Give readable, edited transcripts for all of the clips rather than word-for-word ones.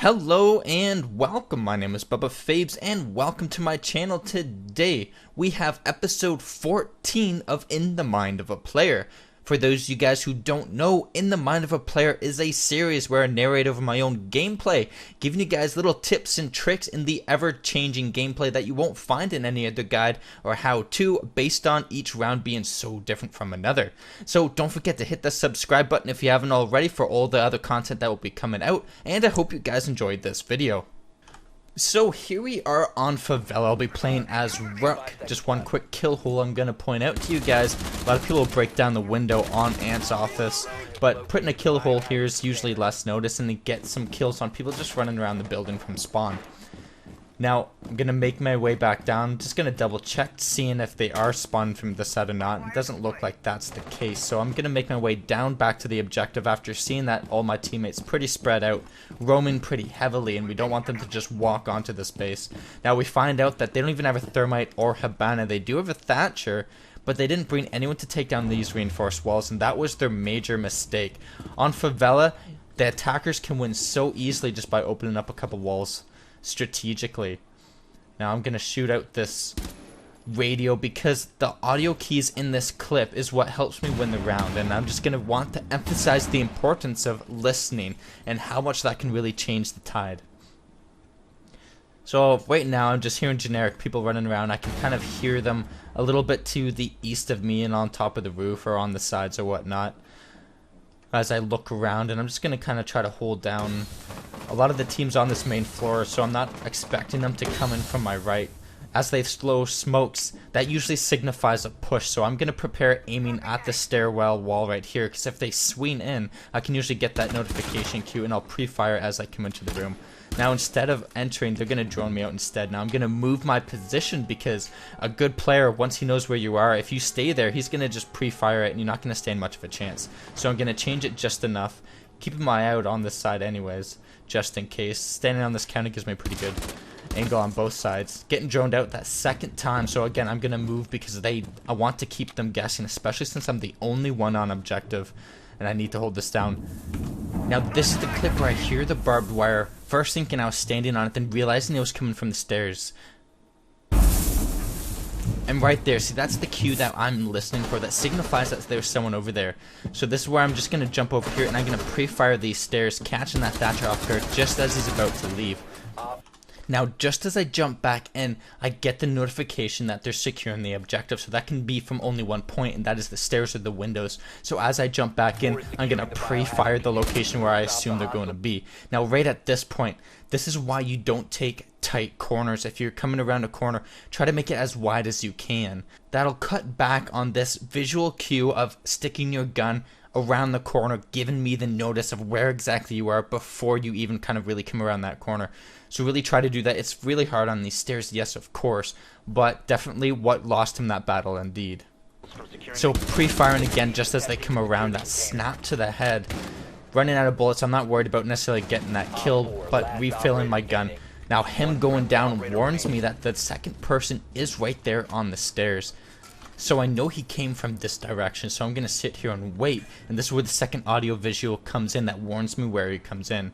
Hello and welcome, my name is Bubba Fabes and welcome to my channel. Today we have episode 14 of In the Mind of a Player. For those of you guys who don't know, In the Mind of a Player is a series where I narrate over my own gameplay, giving you guys little tips and tricks in the ever-changing gameplay that you won't find in any other guide or how-to, based on each round being so different from another. So don't forget to hit the subscribe button if you haven't already for all the other content that will be coming out, and I hope you guys enjoyed this video. So here we are on Favela. I'll be playing as Rook. Just one quick kill hole I'm going to point out to you guys. A lot of people will break down the window on Ant's office, but putting a kill hole here is usually less notice and to get some kills on people just running around the building from spawn. Now, I'm going to make my way back down, just going to double check, seeing if they are spawned from this side or not. It doesn't look like that's the case, so I'm going to make my way down back to the objective after seeing that all my teammates pretty spread out, roaming pretty heavily, and we don't want them to just walk onto this base. Now, we find out that they don't even have a thermite or Habana. They do have a Thatcher, but they didn't bring anyone to take down these reinforced walls, and that was their major mistake. On Favela, the attackers can win so easily just by opening up a couple walls strategically. Now I'm gonna shoot out this radio because the audio keys in this clip is what helps me win the round, and I'm just gonna want to emphasize the importance of listening and how much that can really change the tide. So right now I'm just hearing generic people running around. I can kind of hear them a little bit to the east of me and on top of the roof or on the sides or whatnot as I look around, and I'm just gonna kind of try to hold down a lot of the teams on this main floor, so I'm not expecting them to come in from my right. As they slow smokes, that usually signifies a push, so I'm going to prepare aiming at the stairwell wall right here, because if they swing in, I can usually get that notification cue, and I'll pre-fire as I come into the room. Now, instead of entering, they're going to drone me out instead. Now, I'm going to move my position, because a good player, once he knows where you are, if you stay there, he's going to just pre-fire it, and you're not going to stand much of a chance. So I'm going to change it just enough, keeping my eye out on this side anyways, just in case. Standing on this counter gives me a pretty good angle on both sides. Getting droned out that second time, so again, I'm going to move because I want to keep them guessing, especially since I'm the only one on objective, and I need to hold this down. Now, this is the clip where I hear the barbed wire, first thinking I was standing on it, then realizing it was coming from the stairs. And right there, see, that's the cue that I'm listening for, that signifies that there's someone over there. So this is where I'm just going to jump over here and I'm going to pre-fire these stairs, catching that Thatcher off guard just as he's about to leave. Now, just as I jump back in, I get the notification that they're securing the objective, so that can be from only one point, and that is the stairs or the windows. So as I jump back in, I'm going to pre-fire the location where I assume they're going to be. Now, right at this point, this is why you don't take tight corners. If you're coming around a corner, try to make it as wide as you can. That'll cut back on this visual cue of sticking your gun around the corner, giving me the notice of where exactly you are before you even kind of really come around that corner. So really try to do that. It's really hard on these stairs, yes, of course, but definitely what lost him that battle indeed. So pre-firing again just as they come around, that snap to the head. Running out of bullets, I'm not worried about necessarily getting that kill, but refilling my gun. Now him going down warns me that the second person is right there on the stairs. So I know he came from this direction, so I'm going to sit here and wait. And this is where the second audio visual comes in that warns me where he comes in.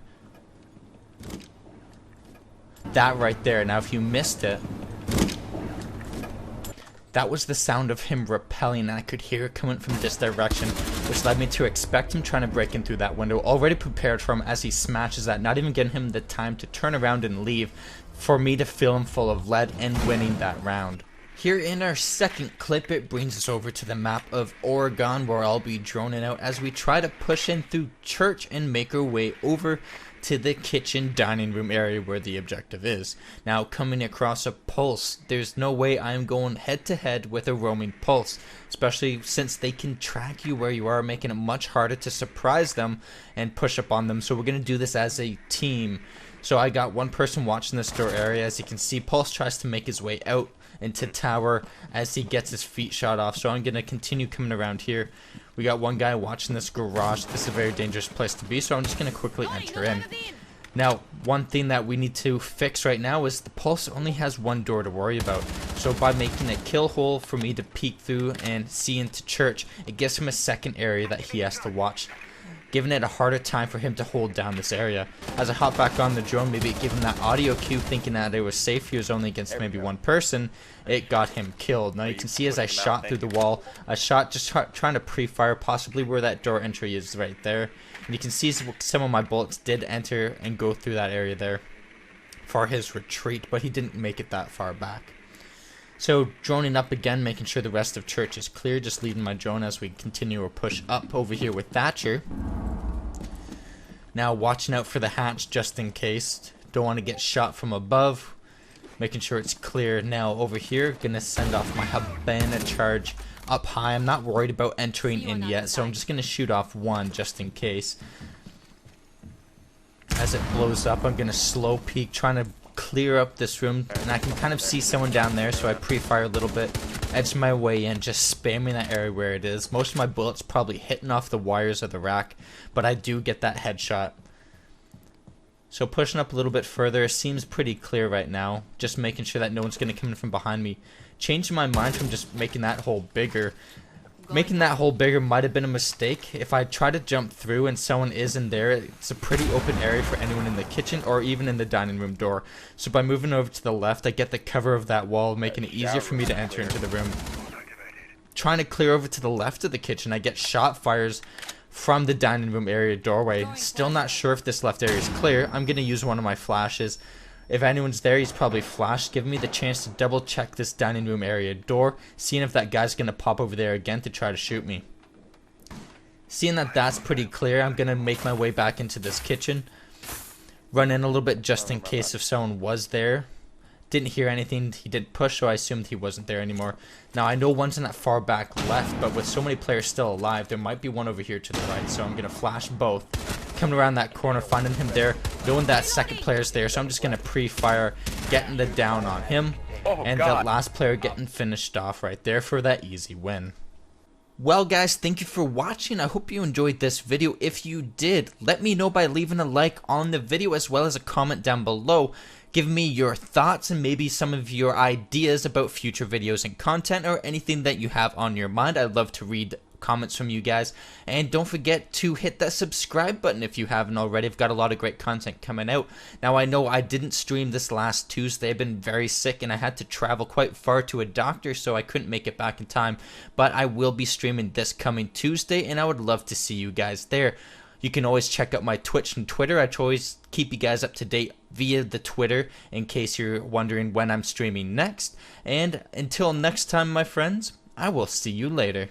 That right there. Now if you missed it, that was the sound of him repelling, and I could hear it coming from this direction, which led me to expect him trying to break in through that window, already prepared for him as he smashes that, not even giving him the time to turn around and leave, for me to fill him full of lead and winning that round. Here in our second clip, it brings us over to the map of Oregon, where I'll be droning out as we try to push in through church and make our way over to the kitchen dining room area where the objective is. Now, coming across a pulse, there's no way I'm going head to head with a roaming pulse, especially since they can track you where you are, making it much harder to surprise them and push up on them. So we're going to do this as a team. So I got one person watching this door area. As you can see, Pulse tries to make his way out into tower as he gets his feet shot off, so I'm going to continue coming around here. We got one guy watching this garage. This is a very dangerous place to be, so I'm just going to quickly enter in. Now, one thing that we need to fix right now is the Pulse only has one door to worry about. So by making a kill hole for me to peek through and see into church, it gives him a second area that he has to watch. giving it a harder time for him to hold down this area. As I hop back on the drone, maybe give him that audio cue, thinking that it was safe. He was only against maybe one person. It got him killed. Now you can see as I shot through the wall, I shot just trying to pre-fire possibly where that door entry is right there. And you can see some of my bullets did enter and go through that area there for his retreat, but he didn't make it that far back. So droning up again, making sure the rest of church is clear, just leading my drone as we continue our push up over here with Thatcher. Now watching out for the hatch just in case. Don't want to get shot from above. Making sure it's clear. Now over here, gonna send off my Habana charge up high. I'm not worried about entering in yet, so I'm just gonna shoot off one just in case. As it blows up, I'm gonna slow peek, trying to clear up this room, and I can kind of see someone down there, so I pre-fire a little bit, edge my way in, just spamming that area where it is. Most of my bullets probably hitting off the wires of the rack, but I do get that headshot. So pushing up a little bit further, seems pretty clear right now, just making sure that no one's going to come in from behind me. Changing my mind from just making that hole bigger. Making that hole bigger might have been a mistake. If I try to jump through and someone is in there, it's a pretty open area for anyone in the kitchen or even in the dining room door. So by moving over to the left, I get the cover of that wall, making it easier for me to enter into the room. Trying to clear over to the left of the kitchen, I get shot fires from the dining room area doorway. Still not sure if this left area is clear. I'm going to use one of my flashes. If anyone's there, he's probably flashed, giving me the chance to double check this dining room area door, seeing if that guy's going to pop over there again to try to shoot me. Seeing that that's pretty clear, I'm going to make my way back into this kitchen. Run in a little bit just in case if someone was there. Didn't hear anything. He did push, so I assumed he wasn't there anymore. Now, I know one's in that far back left, but with so many players still alive, there might be one over here to the right, so I'm going to flash both. Coming around that corner, finding him there, knowing that second player's there, so I'm just going to pre-fire, getting the down on him, and the last player getting finished off right there for that easy win. Well guys, thank you for watching. I hope you enjoyed this video. If you did, let me know by leaving a like on the video as well as a comment down below. Give me your thoughts and maybe some of your ideas about future videos and content or anything that you have on your mind. I'd love to read comments from you guys, and don't forget to hit that subscribe button if you haven't already. I've got a lot of great content coming out. Now I know I didn't stream this last Tuesday. I've been very sick and I had to travel quite far to a doctor, so I couldn't make it back in time, but I will be streaming this coming Tuesday and I would love to see you guys there. You can always check out my Twitch and Twitter. I always keep you guys up to date via the Twitter in case you're wondering when I'm streaming next. And until next time, my friends, I will see you later.